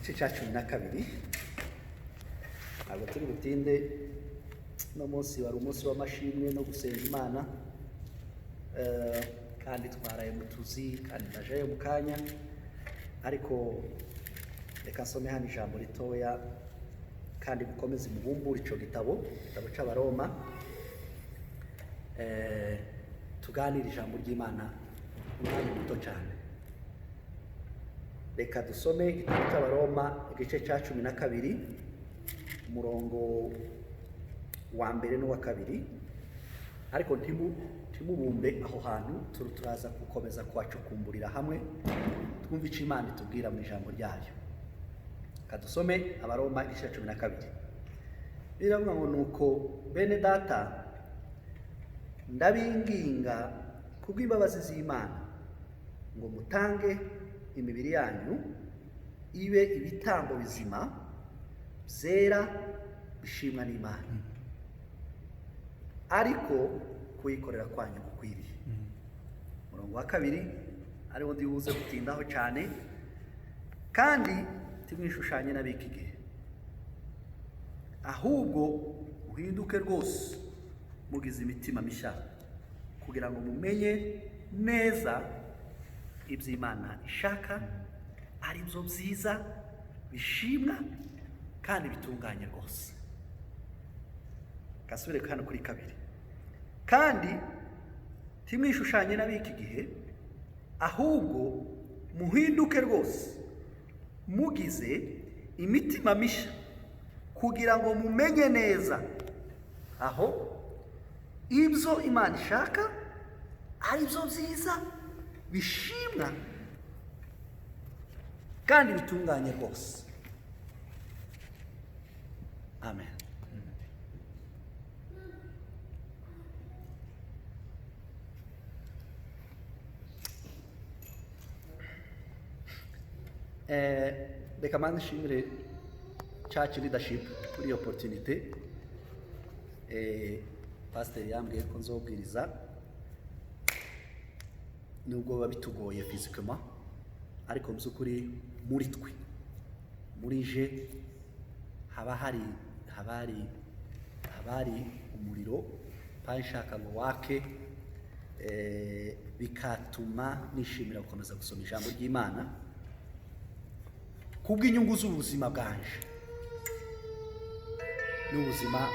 igice cya 12. Ntabwo turi butinde, no munsi wari umunsi w'amashimwe no gusenga Imana, kandi twaraye mu tuzi kandi ndajayo mu kanya, ariko reka nsome hano ijambo ritoya kandi mukomeze mubumbure ico gitabo c'Abaroma, tuganira ijambo ry'Imana umwanya muto cyane. Reka dusome igitabo c'Abaroma igice cya 12 umurongo wa mbere n'uwa kabiri, ariko ntimubumbe aho hantu, turaza gukomeza kwacukumburira hamwe twumva icyo Imana itubwira mu ijambo ryayo. Kadusome Abaroma igice cya 12. Biravuga ngo nuko bene data ndabinginga kubw'imbabazi z'Imana ngo mutange imibiri yanyu ibe ibitambo bizima byera bishimwa n'Imana, ariko kuyikorera kwanyu gukwiriye. Umurongo wa kabiri ariwo ndibuze gutindaho cyane, kandi timwishushanye n'abiki gihe, ahubwo uhinduke rwose mugize imitima mishya, kugira ngo mumenye neza iby'Imana ishaka, ari byo byiza bishimwa kandi bitunganye rwose. Kasubire hano kuri kabiri, kandi timwishushanye n'abiki gihe, ahubwo muhinduke rwose mugize imitima mishya, kugira ngo mumenye neza aho ibyo Imana ishaka, ari byo byiza bishimwa kandi bitunganye rwose. Amen. Reka mani nshimire church leadership kuri iyo opportunity. Pastor yambwiye ko nzobwiriza nubwo biba bitugoye physiquement, ariko mu by'ukuri muri twe, muri je haba hari umuriro panshaka ngo wake, bikatuma nishimira gukomeza gusoma ijambo ry'Imana kubw'inyungu z'ubuzima bwanje n'ubuzima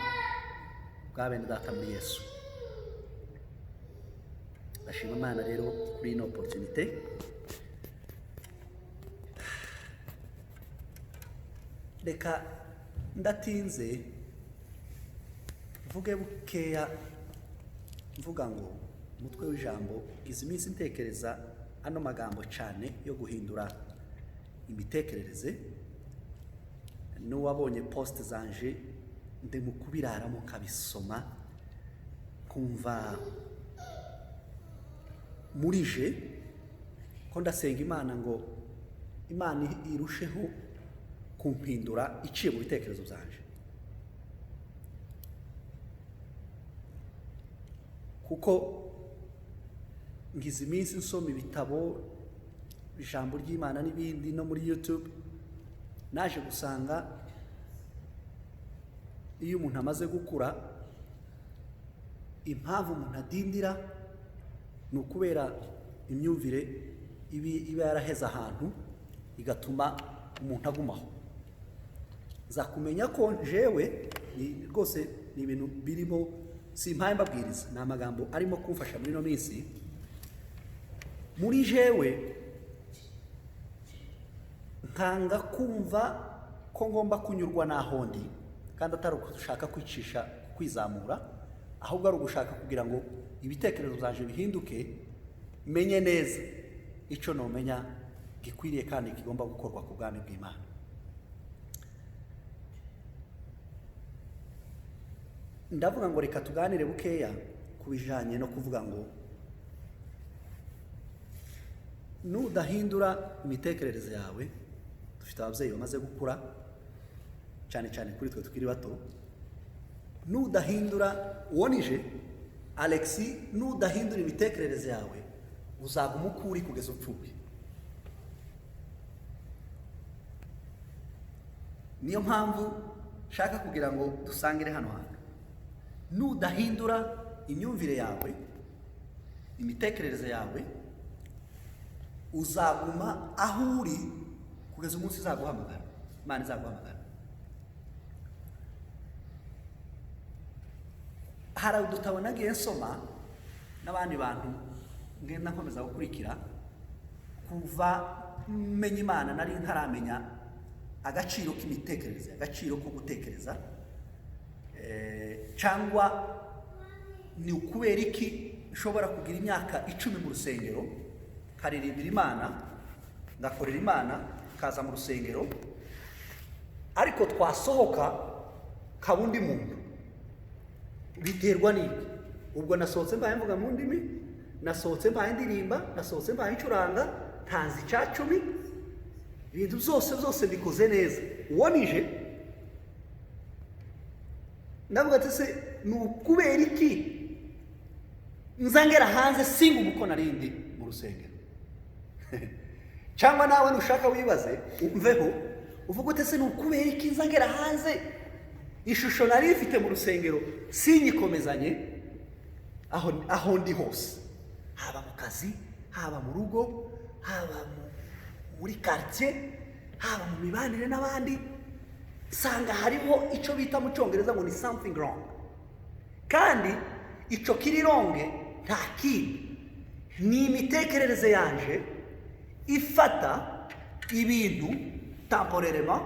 bwa bene data muri Yesu. Ndashima Imana rero kuri ino opportunity. Reka ndatinze mvuge bukeya, mvuga ngo umutwe w'ijambo izi minsi ntekereza ano magambo cyane yo guhindura imitekerereze. N'uwabonye post zanje ndi mu kubiraramo kabisoma, kumva muri je ko ndasenga Imana ngo Imana irusheho kumpindura iciye mu bitekerezo byanje, kuko ngize iminsi nsoma ibitabo ijambo ry'Imana n'ibindi no muri YouTube, naje gusanga iyo umuntu amaze gukura, impamvu umuntu adindira ni ukubera imyumvire iba yaraheze ahantu igatuma umuntu agumaho. Zakumenya ko jewe rwose ni ibintu birimo, si impaye mbabwiriza, ni amagambo arimo kumfasha muri no minsi. Muri jewe nkanga kumva ko ngomba kunyurwa naho ndi, kandi atari ugushaka kwicisha kwizamura, ahubwo ari ugushaka kugira ngo ibitekerezo byanje bihinduke, menye neza icyo nomenya gikwiriye kandi kigomba gukorwa ku bwami bw'Imana. Ndavuga ngo reka tuganire bukeya ku bijanye no kuvuga ngo nudahindura imitekerereze yawe, dufite ababyeyi bamaze gukura cyane cyane kuri twe tukiri bato, nudahindura wonije Alexi, nudahindura imitekerereze yawe uzaguma ukuri kugeza upfuye. niyo mpamvu shaka kugira ngo dusangire hano hantu. Nudahindura imyumvire yawe, imitekerereze yawe, uzaguma aho uri kugeza umunsi izaguhamagara, Imana izaguhamagara. Hari udutabo nagiye nsoma n'abandi bantu ngenda nkomeza gukurikira kuva menya Imana, nari ntaramenya agaciro k'imitekerereze, agaciro ko gutekereza, cyangwa ni ukubera iki nshobora kugira imyaka 10 mu rusengero, karirimbira Imana, ngakorera Imana, kaza mu rusengero, ariko twasohoka kabundi muntu. Biterwa n'iki? Ubwo nasohotse mbaye mvuga mu ndimi, nasohotse mbaye ndirimba, nasohotse mbaye ncuranga, ntanzi cya 10, ibintu byose bikoze neza. Uwonije ndavuga ati se ni ukubera iki nzangera hanze singa umuko narindi mu rusengero? Cyangwa nawe nushaka wibaze umveho uvuga ute se ni ukubera iki nzangera hanze ishusho nari ifite mu rusengero sinyikomezanye aho ndi hose, haba mu kazi, haba mu rugo, haba muri quartier, haba mu mibanire n'abandi, sanga hariho icyo bita mu cyongereza ngo ni something wrong. Kandi icyo kiri wrong nta kindi, ni imitekerereze yanje ifata ibintu temporarement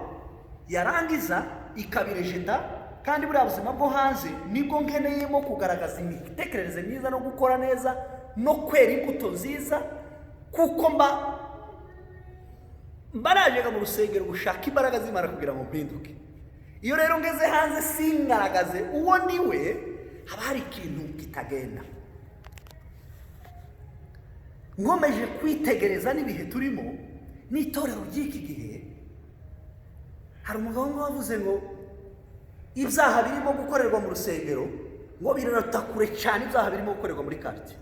yarangiza ikabirejeta. Kandi buriya buzima bwo hanze nibwo nkeneyemo kugaragaza imitekerereze myiza no gukora neza no kwera imbuto nziza, kuko mbarajega mu rusengero gushaka imbaraga z'Imana kugira ngo mpinduke. Iyo rero ngeze hanze singaragaze uwo niwe, haba hari ikintu kitagenda. Nkomeje kwitegereza n'ibihe turimo n'itorero ry'iki gihe, hari umugabo wavuze ngo ibyaha birimo gukorerwa mu rusengero ngo biraruta kure cyane ibyaha birimo gukorerwa muri quartier.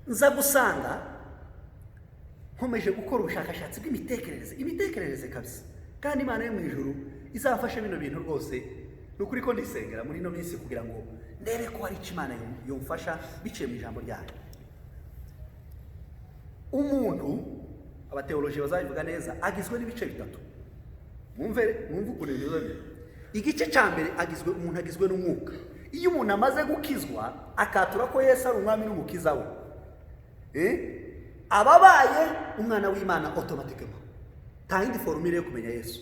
Nza gusanga nkomeje gukora ubushakashatsi bw'imitekerereze, imitekerereze kabisa, kandi Imana yo mu ijuru izafashe bino bintu rwose. Nukuri ko ndisengera muri no minsi kugira ngo ndebe ko hari icyo Imana yomfasha biciye mu ijambo ryayo. Umuntu, abateoloji bazabivuga neza, agizwe n'ibice bitatu. Mwumve ukuntu bivuze. Igice cya mbere umuntu agizwe n'umwuka. Iyo umuntu amaze gukizwa akatura ko Yesu ari umwami n'umukiza we, ababaye umwana w'Imana automatically. Nta yindi formule yo kumenya Yesu.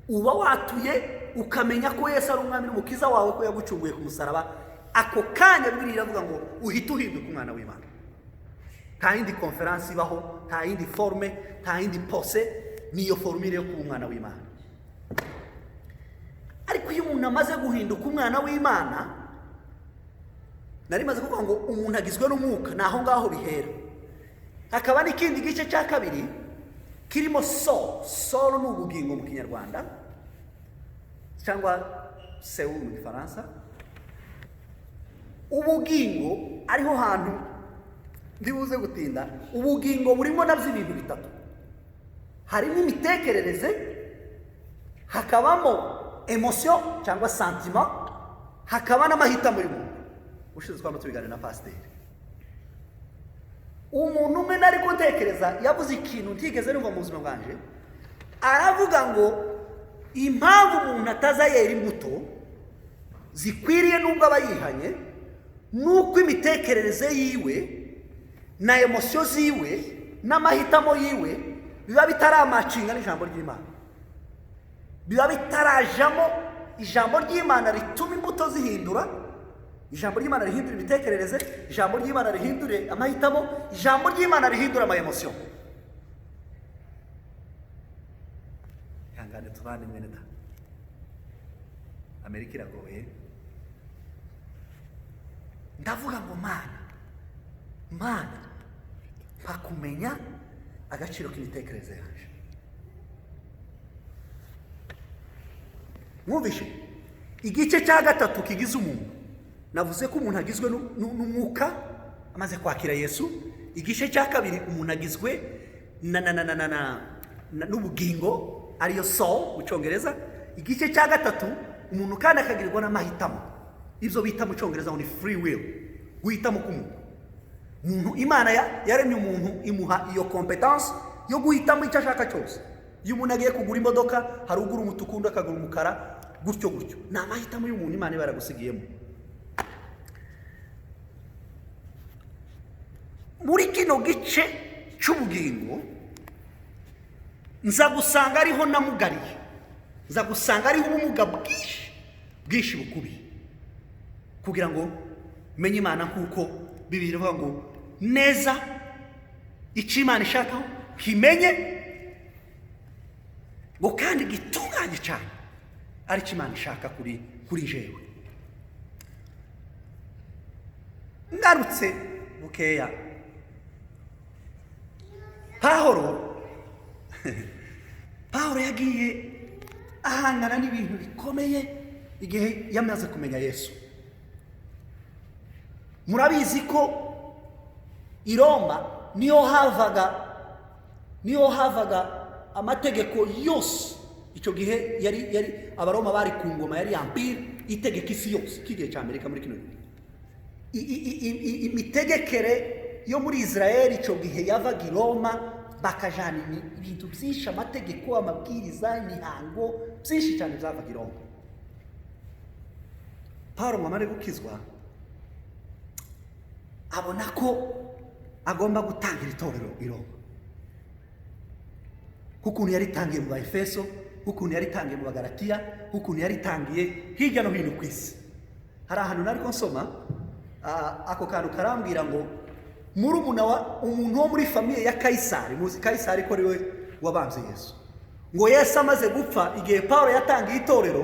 Uba watuye ukamenya ko Yesu ari umwami n'umukiza wawe, ko yagucunguye ku musaraba, ako kanya Bibiliya iravuga ngo uhita uhinduka umwana w'Imana. Nta yindi conference ibaho, nta yindi forme, nta yindi pose, niyo formule yo kuba umwana w'Imana. Ariko iyo umuntu amaze guhinduka umwana w'Imana, nari maze kuvuga ngo umuntu agizwe n'umwuka, naho ngaho bihera. Hakaba n'ikindi gice cya kabiri kirimo soul ni ubugingo mu Kinyarwanda, cyangwa seu mu Gifaransa. Ubugingo ariho hantu ndibuze gutinda. Ubugingo burimo nabyo ibintu bitatu. Harimo imitekerereze, hakabamo emotion cyangwa sentiment, hakaba n'amahitamo y'umuntu. Ushize twaba tubigana na pasteur. Umuntu umwe nari gutekereza yavuze ikintu ntigeze numva mu buzima bwanje, aravuga ngo impamvu umuntu atazayera imbuto zikwiriye nubwo abayihanye, nuko imitekerereze yiwe na emotion ziwe n'amahitamo yiwe biba bitaramacinga n'ijambo ry'Imana, biba bitarajamo ijambo ry'Imana rituma imbuto zihindura. Ijambo ry'Imana rihindura imitekerereze, ijambo ry'Imana rihindure amahitamo, ijambo ry'Imana rihindura ama emotion. Yangane tubane mwene da. Amerika iragoye. Ndavuga ngo Mana pakumenya agaciro k'imitekerereze yaje. Mwumvishe igice cya gatatu kigize umuntu. Navuze ko umuntu agizwe n'umwuka amaze kwakira Yesu. Igice cya kabiri umuntu agizwe n'ubugingo ariyo soul mu cyongereza. Igice cya gatatu umuntu kandi akagirirwa n'amahitamo, ibyo bita mu cyongereza ngo ni free will, guhitamo k'umuntu. Imana yaremye umuntu imuha iyo competence yo guhitamo icyo ashaka cyose. Iyo umuntu agiye kugura imodoka hari ugura umutuku undi akagura umukara, gutyo gutyo. Ni amahitamo y'umuntu Imana iba yaragusigiyemo. Muri kino gice cy'ubugingo nza gusanga ariho namugariye, nza gusanga ariho ubumuga bwinshi bukubiye, kugira ngo menye Imana kuko Bibiliya ivuga ngo neza icyo Imana ishakaho kimenye, ngo kandi gitunganye cyane ari cyo Imana ishaka kuri jewe. Ngarutse bukeya, Pawulo yagiye ahangana n'ibintu bikomeye igihe yamaze kumenya Yesu. Murabizi ko i Roma niyo havaga amategeko yose. Icyo gihe yari abaroma bari ku ngoma, yari empire itegeka isi yose, kigihe cya Amerika muri kino gihe. Imitegekere yo muri Israel icyo gihe yavaga i Roma, bakajana ibintu byinshi, amategeko, amabwiriza, imihango byinshi cyane byavaga i Roma. Pawulo ngo amare gukizwa, abona ko agomba gutangira itorero i Roma, kukuntu yaritangiye mu Efeso, kukuntu yaritangiye mu Bagalatiya, kukuntu yaritangiye hirya no hino ku isi. Hari ahantu nariko nsoma ako kantu karambwira ngo murumuna umuntu wo muri famiye ya Kayisari, muzi Kayisari ko ariwe wabambye Yesu, ngo Yesu amaze gupfa, igihe Pawulo yatangiye itorero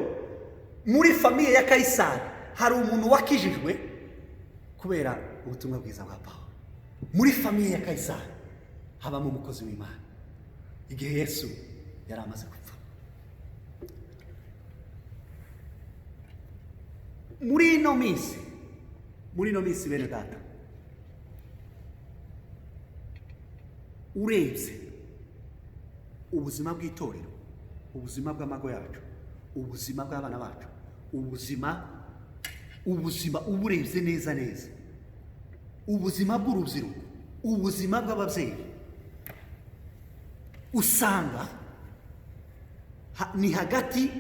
muri famiye ya Kayisari, hari umuntu wakijijwe kubera ubutumwa bwiza bwa Pawulo. Muri famiye ya Kayisari habamo umukozi w'Imana igihe Yesu yari amaze gupfa. Muri ino minsi bene data, urebye ubuzima bw'itorero, ubuzima bw'amago yacu, ubuzima bw'abana bacu, ubuzima uburebye neza, ubuzima bw'urubyiruko, ubuzima bw'ababyeyi, usanga ni hagati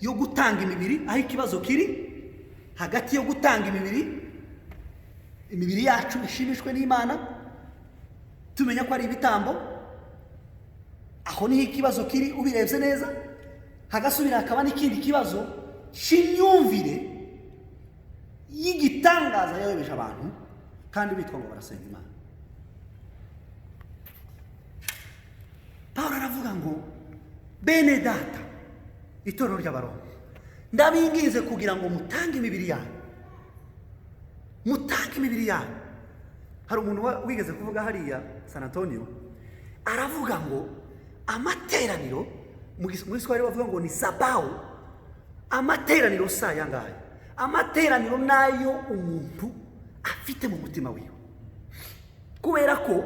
yo gutanga imibiri, aho ikibazo kiri hagati yo gutanga imibiri yacu ishimishwe n'Imana, tumenya ko ari ibitambo, aho niho ikibazo kiri. Ubirebye neza, hagasubira hakaba n'ikindi kibazo cy'imyumvire y'igitangaza yayobeje abantu kandi bitwa ngo barasenga Imana. Pawulo aravuga ngo bene data, itorero ry'Abaroma, ndabinginze kugira ngo mutange imibiri yanyu, mutange imibiri yanyu. Hari umuntu wigeze kuvuga hariya San Antonio, aravuga ngo amateraniro mu Giswahili bavuga ngo ni sabao. Amateraniro saya ngaya, amateraniro nayo umuntu afite mu mutima wiwe, kubera ko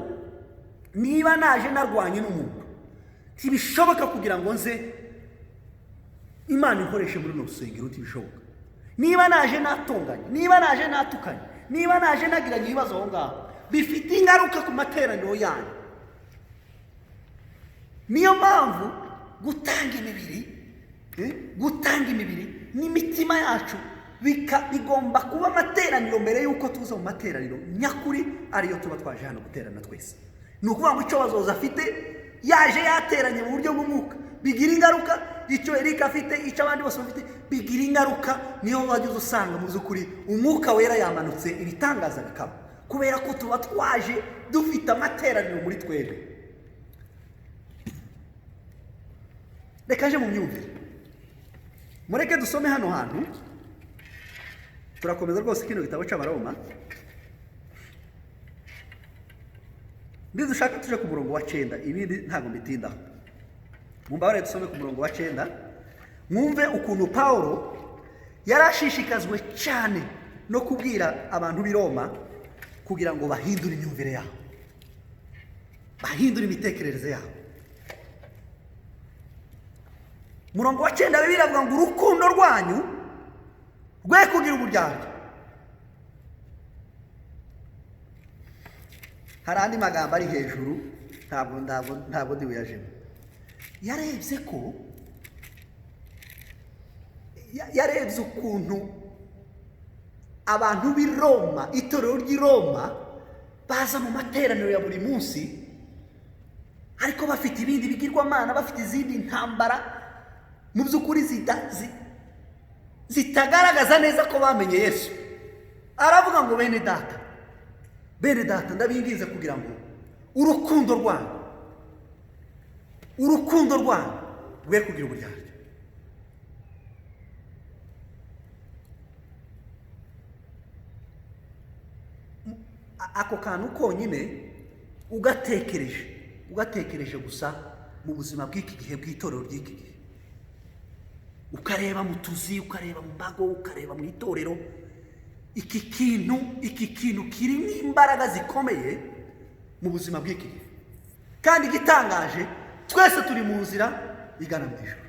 niba naje narwanye n'umuntu, ntibishoboka kugira ngo nze Imana ikoreshe muri rusengero, ntibishoboka. Niba naje natonganye, niba naje natukanye, niba naje nagiranye ibibazo aho ngaho, bifite ingaruka ku materaniro yanyu. Niyo mpamvu gutanga imibiri n'imitima yacu bigomba kuba amateraniro mbere y'uko tuza mu materaniro nyakuri ariyo tuba twaje hano guterana twese. Ni ukuvuga ngo icyo bazoza afite yaje yateranye mu buryo bw'umwuka bigira ingaruka, icyo Erika afite, icyo abandi bose bafite bigira ingaruka. Niyo wajya usanga mu by'ukuri umwuka wera yamanutse, ibitangaza bikaba, kubera ko tuba twaje dufite amateraniro muri twebwe. Reka je mu myumvire, mureke dusome hano hantu, turakomeza rwose kino gitabo cy'Abaroma. Dushaka tuje ku murongo wa 9, ibindi ntago mbitindaho. Mumbabarire dusome ku murongo wa 9, mwumve ukuntu Pawulo yarashishikazwe cyane no kubwira abantu b'i Roma kugira ngo bahindure imyumvire yabo. bahindura imitekerereze yabo. Murongo wa 9 Bibiliya avuga ngo urukundo rwanyu rwe kugira uburyarya. Hari andi magambo ari hejuru ntabwo ndiwiyajemo. Yarebye ko yarebye ukuntu abantu b'i Roma, itorero ry'i Roma baza mu materaniro ya buri munsi, ariko bafite ibindi bigirwamana, bafite izindi ntambara mu by'ukuri zitagaragaza neza ko bamenye Yesu. Aravuga ngo bene data ndabingize kugira ngo urukundo rwanyu rwe kugira uburyarya. Ako kantu konyine ugatekereje gusa mu buzima bw'iki gihe, bw'itorero ry'iki gihe, ukareba mu tuzi, ukareba mu mbago, ukareba mu itorero, iki kintu kirimo imbaraga zikomeye mu buzima bw'iki gihe. Kandi igitangaje, twese turi mu nzira igana mu ijuru.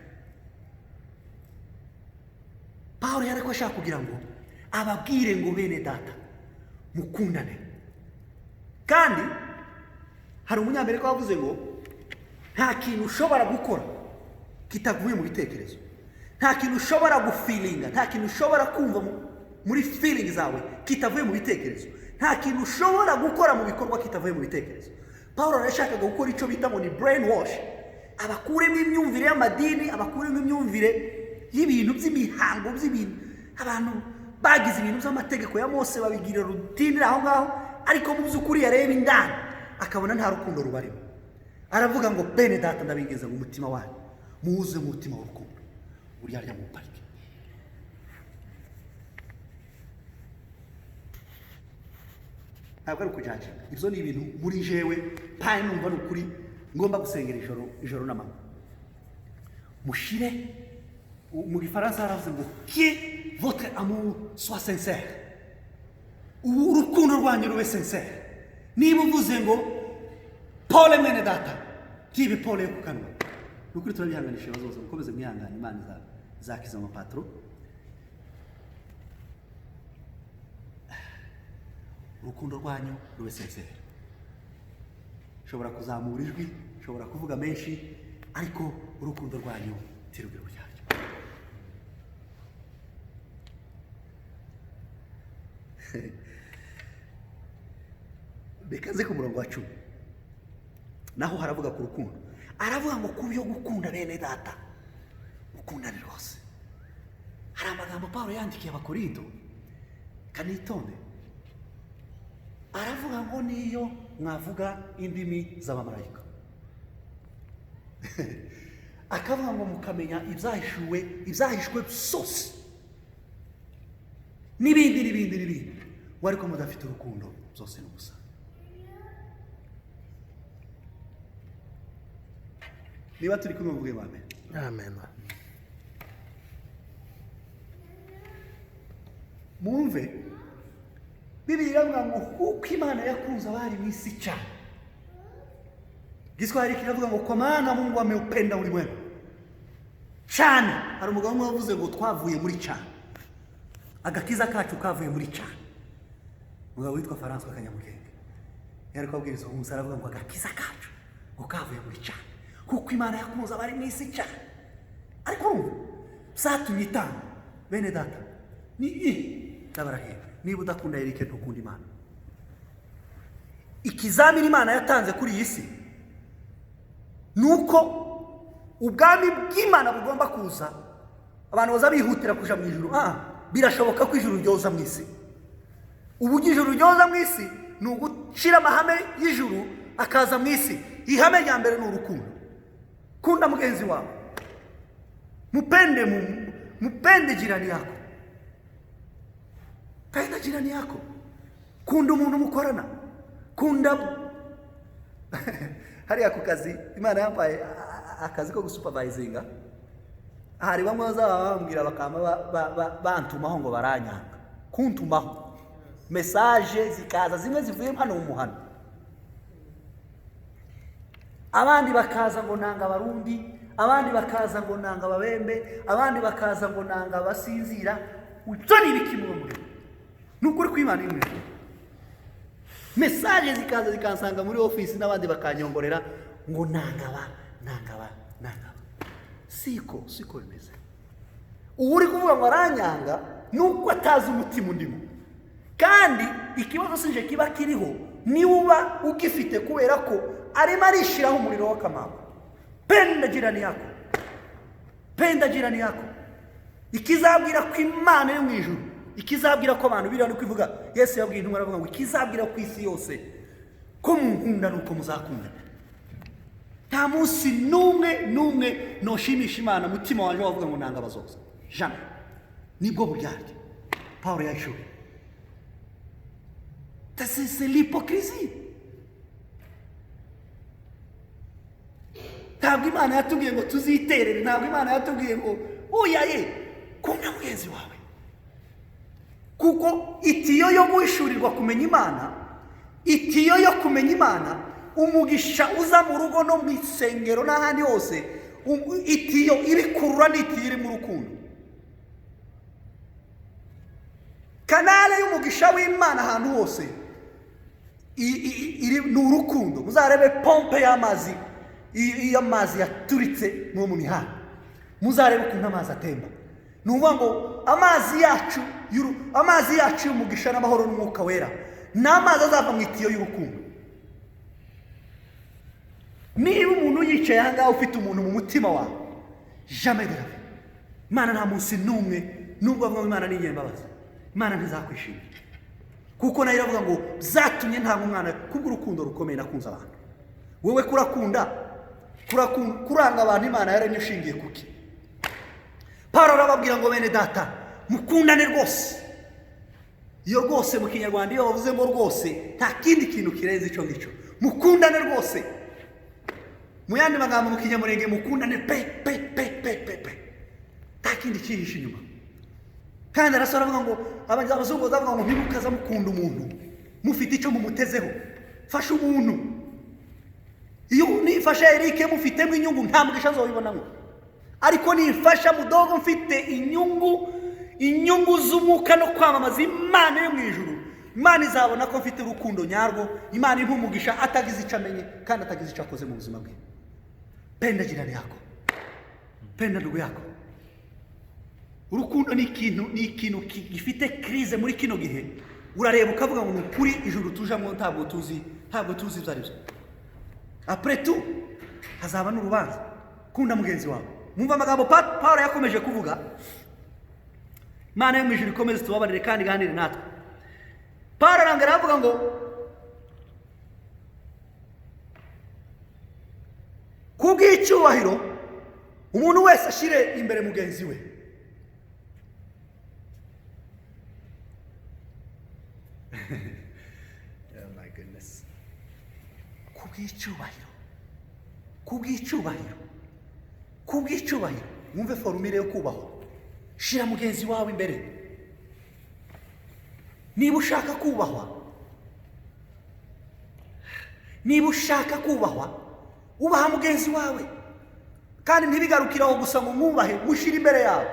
Pawulo yari ko ashaka kugira ngo ababwire ngo bene data mukundane. Kandi hari umunyamerika wavuze ngo nta kintu ushobora gukora kitavuye mu bitekerezo, nta kintu ushobora gufilinga, nta kintu ushobora kumva muri feeling zawe kitavuye mu bitekerezo, nta kintu ushobora gukora mu bikorwa kitavuye mu bitekerezo. Pawulo yashakaga gukora icyo bita ngo ni brainwash, abakuremo imyumvire y'amadini, abakuremo imyumvire y'ibintu by'imihango, by'ibintu abantu bagize ibintu by'amategeko ya Mose babigira rutine aho ngaho, ariko mu by'ukuri yareba indani akabona nta rukundo rubarimo. Aravuga ngo bene data ndabingiza ngo umutima wanyu muwuze mu mutima w'urukundo, uryarya mu parike. Ntabwo ari ukujanja, ibyo ni ibintu muri jewe mpaye numva n'ukuri ngomba gusengera ijoro n'amanywa. Mushire mu gifaransa haravuze ngo que votre amour soit sincère, urukundo rwanyu rube sincère. Niba uvuze ngo Paul mene data tibe Paul yo kukanwa, nukuri turabihanganisha bazoza mukomeze mwihangana, Imana izakiza amapatro. Urukundo rwanyu rube sincère. Shobora kuzamura ijwi, shobora kuvuga menshi, ariko urukundo rwanyu tirugire uburyarya. Bekaze ku murongo wa 10 naho haravuga ku rukundo. Aravuga ngo kubyo gukunda bene data mukundane rwose. Hari amagambo Pawulo yandikiye Abakorinto, kanitonde. Aravuga ngo niyo mwavuga indimi z'abamarayika akavuga ngo mukamenya ibyahishwe byose n'ibindi wariko mudafite urukundo byose n'ubusa. Niba turi kumwe muvuge amen. Amen. Mwumve Bibiliya iravuga ngo kuko Imana yakunze abari mu isi cyane. Giswahili kiravuga ngo kwa maana Mungu ameupenda ulimwengu cyane. Hari umugabo umwe wavuze ngo twavuye muri cyane, agakiza kacu kavuye muri cyane. Umugabo witwa François Kanyamugenge yari kwabwiriza umunsi, aravuga ngo agakiza kacu ngo kavuye muri cyane, kuko Imana yakunze abari mu isi cyane. Ariko satumye itanga bene data ni tabarahe. Niba udakunda Eric ntukunda Imana. Ikizamini Imana yatanze kuri iyi si nuko ubwami bw'Imana bugomba kuza, abantu baza bihutira kuja mu ijuru. Birashoboka ko ijuru ryoza mu isi. Ubu ijuru ryoza mu isi ni ugushira amahame y'ijuru akaza mu isi. Ihame rya mbere ni urukundo. Kunda mugenzi wawe, mupende jirani yako. Penda jirani yako. Kunda umuntu mukorana. Kunda hariya ku kazi Imana yampaye akazi ko gusupervisinga. Hari bamwe bazabambwira bakamba bantumaho ngo baranyanga. Kuntumaho message zikaza zimwe zivuye hano mu muhano. abandi bakaza ngo nanga abarundi, abandi bakaza ngo nanga ababembe, abandi bakaza ngo nanga abasinzira. Ibyo ni ibiki mu murimo? Ni ukuri kw'Imana imwe. Mesaje zikaza zikansanga muri office n'abandi bakanyongorera ngo nanga aba. Siko bimeze. Uri kuvuga ngo aranyanga nuko atazi umutima ndimo. Kandi ikibazo sinje kiba kiriho ni uba ugifite kubera ko arimo arishiraho umuriro w'akamama. Penda jirani yako. Ikizabwira ko Imana yo mu ijuru, ikizabwira ko abantu biriya no kwivuga Yesu yabwiye intumwa aravuga ngo ikizabwira ku isi yose ko munkunda nuko muzakunda. Nta munsi numwe noshimisha Imana mutima wanje wavuga ngo nanga bazoza. Jamais. Nibwo buryarya Paulo yashuye. C'est l'hypocrisie. Ntabwo Imana yatubwiye ngo tuziterere, ntabwo Imana yatubwiye ngo oyaye kunda mugenzi wawe. Kuko itiyo yo guhishurirwa kumenya Imana, itiyo yo kumenya Imana, umugisha uza mu rugo no mu isengero n'ahandi hose, itiyo ibikurura n'itiyo iri mu rukundo. Kanale y'umugisha w'Imana ahantu hose iri mu rukundo. Muzarebe pompe y'amazi, iyo amazi yaturitse mu mihanda, muzarebe ukuntu amazi atemba. Nuvuga ngo amazi yacu y'umugisha n'amahoro n'umwuka wera n'amazi azava mu itiyo y'urukundo. Niba umuntu yicaye aha ngaha ufite umuntu mu mutima wawe, jamais de la vie, Imana nta munsi numwe nubwo avuga ngo Imana ni inyembabazi, Imana ntizakwishimira. Kuko nayo iravuga ngo zatumye nta umwana kubw'urukundo rukomeye nakunze abantu. Wowe kuranga abantu Imana yaremye ushingiye kuki? Paulo arababwira ngo bene data mukundane rwose. Iyo rwose mu Kinyarwanda iyo bavuze ngo rwose nta kindi kintu kirenze ico ngicyo. Mukundane rwose. Mu yandi magambo mu Kinyamurenge mukundane pe. Nta kindi kihishe inyuma. Kandi arasora avuga ngo abazungu bavuga ngo ntimukaza mukunda umuntu mufite icyo mumutezeho. Fasha umuntu. Iyo nifasha Eric mufitemo inyungu nta mugisha azobibonamo. Ariko nifasha mudogo mfite inyungu z'umwuka no kwamamaza Imana yo mu ijuru, Imana izabona ko mfite urukundo nyarwo. Imana impumugisha atagize icamenye kandi atagize icakoze mu buzima bwe. Penda jirani yako, penda ndugu yako. Urukundo ni ikintu gifite crise muri kino gihe. Urareba ukavuga ngo kuri ijuru tujamwe ntabwo tuzi ibyo ari byo. Après tout hazaba n'urubanza. Kunda mugenzi wawe. Mwumva amagambo Paulo yakomeje kuvuga. Imana yo mu ijuru ikomeze tubabarire kandi iganire natwe. Paulo arangara avuga ngo kubw'icyubahiro umuntu wese ashire imbere mugenzi we. Oh my goodness. Kubw'icyubahiro mwumve formule yo kubaho. Shira mugenzi wawe imbere. Niba ushaka kubahwa ubaha mugenzi wawe, kandi ntibigarukiraho gusa ngo mwubahe mushira imbere yawe.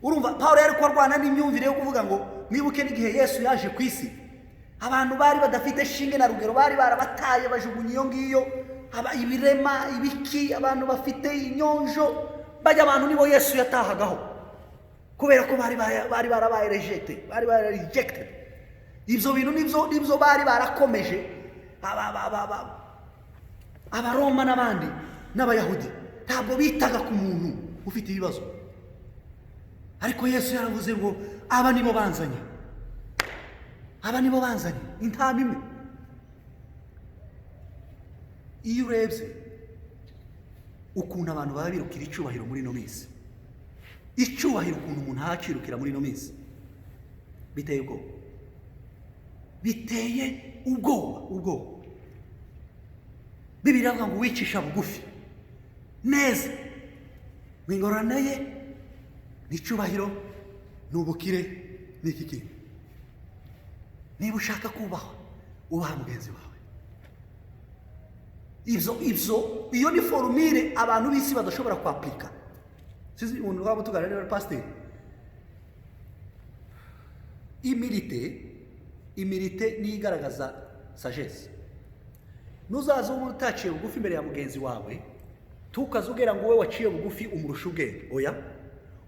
Urumva Paulo yari kwarwana n'imyumvire yo kuvuga ngo mwibuke n'igihe Yesu yaje ku isi, abantu bari badafite shinge na rugero, bari barabataye bajugunye iyo ngiyo, ibirema ibiki, abantu bafite inyonjo, bajya abantu nibo Yesu yatahagaho kubera ko bari barabaye rejected. Ibyo bintu nibyo bari barakomeje Abaroma n'abandi n'Abayahudi. Ntabwo bitaga ku muntu ufite ibibazo, ariko Yesu yaravuze ngo aba nibo banzanye intama imwe. Iyo urebye ukuntu abantu baba birukira icyubahiro muri ino minsi, icyubahiro ukuntu umuntu ahacirukira muri ino minsi biteye ubwoba. Bibiliya ivuga ngo wicisha bugufi neza mwingorane ye n'icyubahiro n'ubukire n'iki kintu. Niba ushaka kubaho ubaha mugenzi wawe. iyo ni formule abantu b'isi badashobora kwapika. Sizi umuntu waba tuganira na pasteur. Imirite ni igaragaza sagesse. Nuzaza umuntu utaciye bugufi imbere ya mugenzi wawe, tukazugera ngo we waciye bugufi umurusha ubwenge. Oya,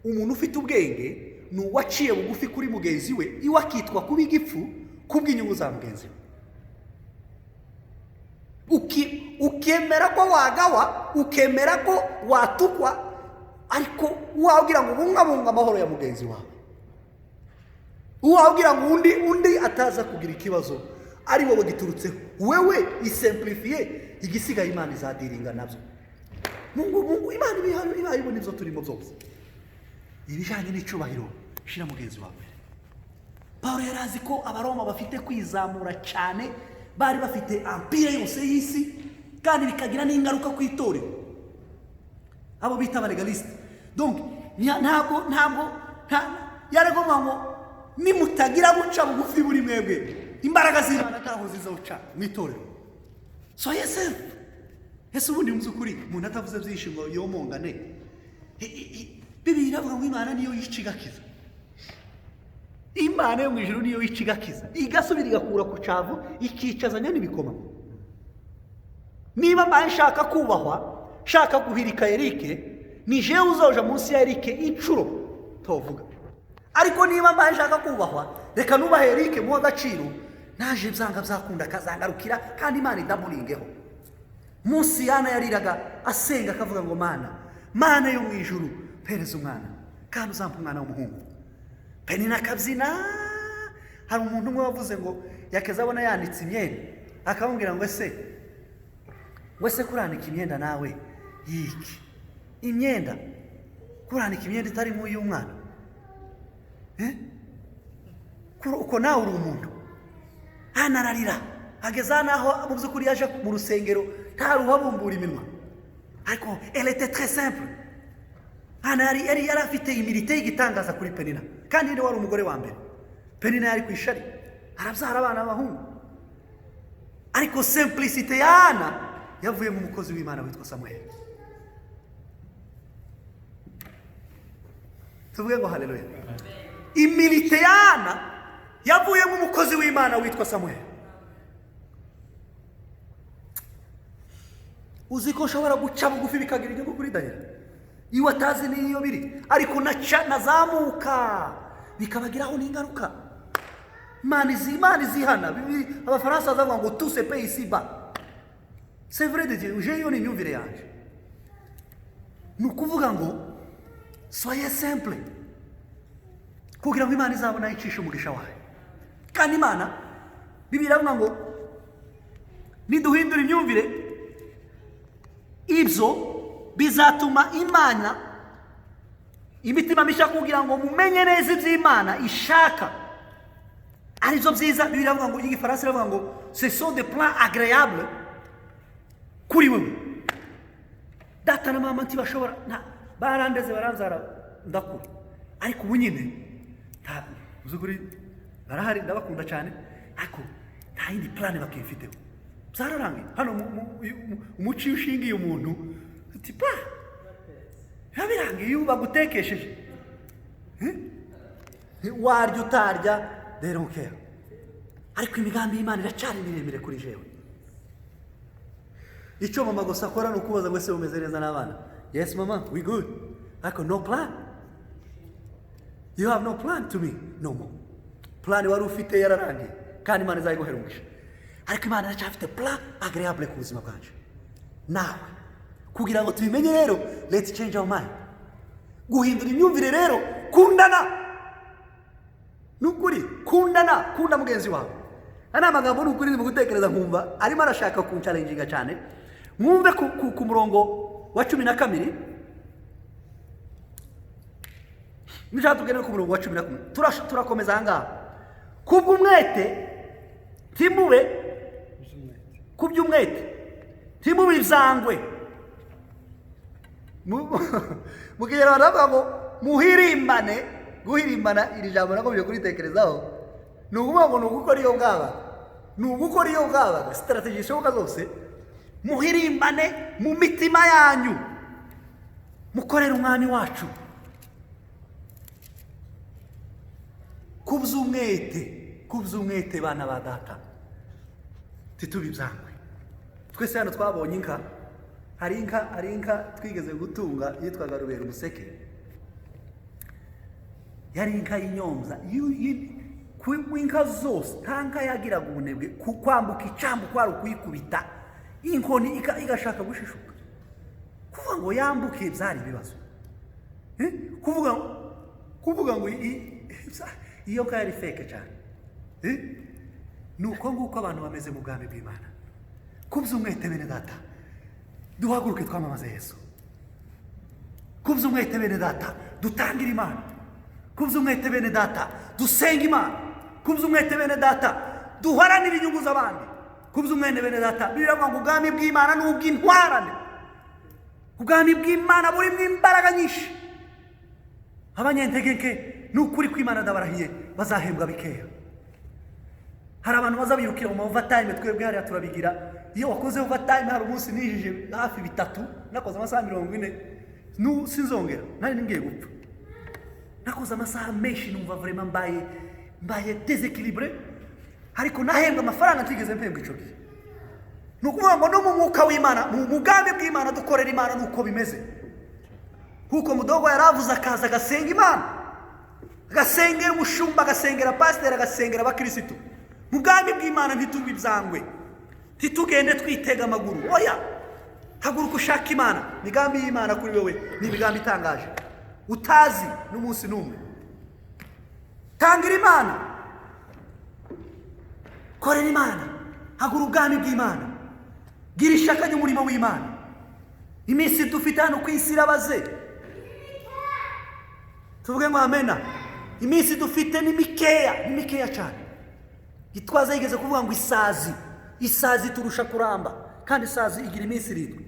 umuntu ufite ubwenge ni uwaciye bugufi kuri mugenzi we, iwe akitwa kuba igipfu kubw'inyungu za mugenzi we. Ukemera ko wagawa, ukemera ko watukwa, ariko wabwira ngo bungabunga amahoro ya mugenzi wawe. Wabwira ngo undi ataza kugira ikibazo ari wowe giturutseho, wewe isimplifie igisigaye Imana izadiringa nabyo. Mungu Imana ibibona ibyo turimo byose. Ibijanye n'icubahiro shira mugenzi wawe. Paulo yarazi ko abaroma bafite kwizamura cyane, bari bafite empire yose y'isi, kandi bikagira n'ingaruka ku itorero. Abo bita abalegaliste. Donc ntabwo yaragomba ngo nimutagira guca bugufi buri mwebwe, imbaraga z'Imana ntaho zizawuca mu itorero. Soyez simple. Ese ubundi muzukuri umuntu atavuze byinshi ngo yomongane. Bibiliya iravuga ngo Imana niyo yicigakiza. Imana yo mu ijuru niyo yicigakiza, igasubira igakura ku cavu ikicazanya n'ibikoma. Niba mbaye nshaka kubahwa, shaka guhirika Eric, ni jewe uzoja munsi ya Eric incuro tovuga. Ariko niba mbaye nshaka kubahwa, reka nubahe Eric mu agaciro, naje byanga byakunda kazangarukira kandi Imana idamuringeho. Munsi yana yariraga asenga akavuga ngo Mana yo mu ijuru, pereza umwana kandi uzampa umwana w'umuhungu. Penina kabyina, hari umuntu umwe wavuze ngo yakeza abona yanditse imyenda, akamubwira ngo ese kuranika imyenda nawe yiki imyenda, kuranika imyenda itari mu y'umwana, uko nawe uri umuntu. Anararira ageza naho mu byukuri yaje mu rusengero ntaruhabumbura iminwa, ariko elle était très simple. Yari afite imirite y'igitangaza kuri Penina, kandi ni wari umugore wa mbere. Penina yari ku ishari, arabyara abana b'abahungu, ariko simplicité yana yavuye mu mukozi w'Imana witwa Samuel. Tuvuge ngo haleluya. Imirite yana yavuye mu mukozi w'Imana witwa Samuel. Uziko ushobora guca bugufi bikagira inyungu kuri Daniel, iwe atazi niyo biri, ariko nazamuka bikabagiraho n'ingaruka. Imana izihana. Abafaransa bavuga ngo tout se paye ici-bas. C'est vrai de Dieu, j'ai yo n'imyumvire yanje. Nukuvuga ngo soyez simple, kugira ngo Imana izabona icisha umugisha wayo. Kandi Imana Bibiliya iravuga ngo niduhindura imyumvire, ibyo bizatuma Imana imitima misha kugira ngo mumenye neza iby'Imana ishaka arizo byiza. Bibiliya iravuga ngo igifaransa iravuga ngo ce sont des plans agréables kuri wewe. Data na mama ntibashobora barandeze baranzara ndakura, ariko ubu nyine uzukuri barahari ndabakunda cyane, ariko nta yindi plan bakifiteho. Byararangiye hano umuci ushingiye umuntu uti pa yabirangiye iyo bagutekesheje warya utarya rero ukera, ariko imigambi y'Imana iracari miremire kuri jewe. Icyo mama gusa akora ni ukubaza ngo ese umeze neza n'abana. Yes mama, we good. Ariko no plan. You have no plan to me no more. Plan wari ufite yararangiye kandi Imana izayiguhera umugisha, ariko Imana iracyafite plan agréable ku buzima bwacu nawe. Kugira ngo tubimenye rero, let's change our mind. Guhindura imyumvire rero, kundana nukuri, kunda mugenzi wawe. Ana magambo nukuri mu gutekereza nkumva arimo arashaka kuncalenginga cyane. Mwumve ku murongo wa 12 nija tugene ku murongo wa 11 turakomeza hanga. Kubw'umwete timube kuby'umwete timube izangwe mugera baravuga ngo muhirimbane. Guhirimbana iri jambo nako byo kuritekerezaho nukuvuga ngo nugukora iyo ngaba strategy ishoboka zose muhirimbane mu mitima yanyu, mukorere umwami wacu kuby'umwete bana ba data, titubibyangwe. Twese hano twabonye inka, hari inka twigeze gutunga yitwaga Rubera Umuseke, yari inka y'inyombya. Inka zose nta nka yagiraga ubunebwe kwambuka icambu kwari ukuyikubita inkoni igashaka gushishuka. Kuvuga ngo yambuke byari ibibazo, kuvuga ngo iyo nka yari feke cyane. Ni uko nguko abantu bameze mu bwami bw'Imana. Kuby'umwete bene data, duhaguruke twamamaze Yesu. Kuby'umwete bene data, dutangire Imana. Kuby'umwete bene data, dusenga Imana. Kuby'umwete bene data, duharanire inyungu z'abandi. Kuby'umwete bene data, biravuga ngo ubwami bw'Imana ni ubw'intwarane. Ubwami bw'Imana burimo imbaraga nyinshi. Abanyentege nke ni ukuri kw'Imana ndabarahiye bazahembwa bikeya. Hari abantu bazabirukira mu overtime, twebwe hariya turabigira. Iyo wakoze overtime hari umunsi nijije hafi 3, nakoze amasaha 40, sinzongera, nari ngiye gupfa. Nakoze amasaha menshi numva vraiment mbaye déséquilibré, ariko nahembwa amafaranga ntigeze mpembwa ico gihe. Nukuvuga ngo no mu mwuka w'Imana, mu mugambi bw'Imana dukorera Imana nuko bimeze. Kuko mudogo yaravuze akaza gasenga Imana, gasengera umushumba, gasengera pastor, gasengera abakristo. Mugambi bw'Imana ntitubibyangwe, ntitugende twitega amaguru. Oya, haguruka ushaka Imana. Migambi y'Imana kuri wewe ni migambi itangaje utazi n'umunsi n'umwe. Tangira Imana, korera Imana, hagura ubwami bw'Imana, gira ishaka ry'umurimo w'Imana. Iminsi dufite hano ku isi irabaze, tuvuge ngo amena. Iminsi dufite ni mikeya cyane. Gitwaza yigeze kuvuga ngo isazi turusha kuramba, kandi isazi igira iminsi 7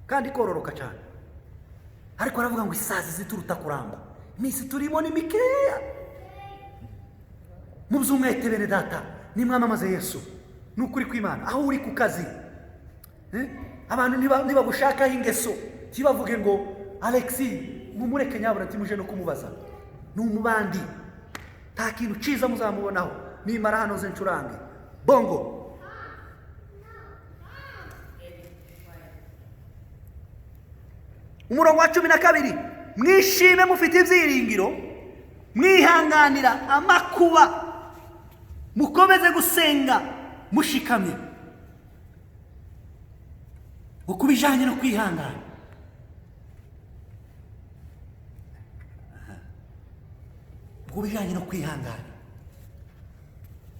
kandi kororoka cyane. Ariko aravuga ngo isazi zituruta kuramba. Iminsi turimo ni mikeya. Muby'umwete bene data, nimwamamaze Yesu. Nukuri kw'Imana aho uri ku kazi. Abantu niba gushaka ingeso, kibavuge ngo Alexi mumureke nyabura timuje no kumubaza. Numubandi. Ta kintu ciza muzamubonaho. Nimara hano ze ncurange bongo. Umurongo wa 12, mwishime mufite ibyiringiro, mwihanganira amakuba, mukomeze gusenga mushikamye. Ukubijanye no kwihangana, ukubijanye no kwihangana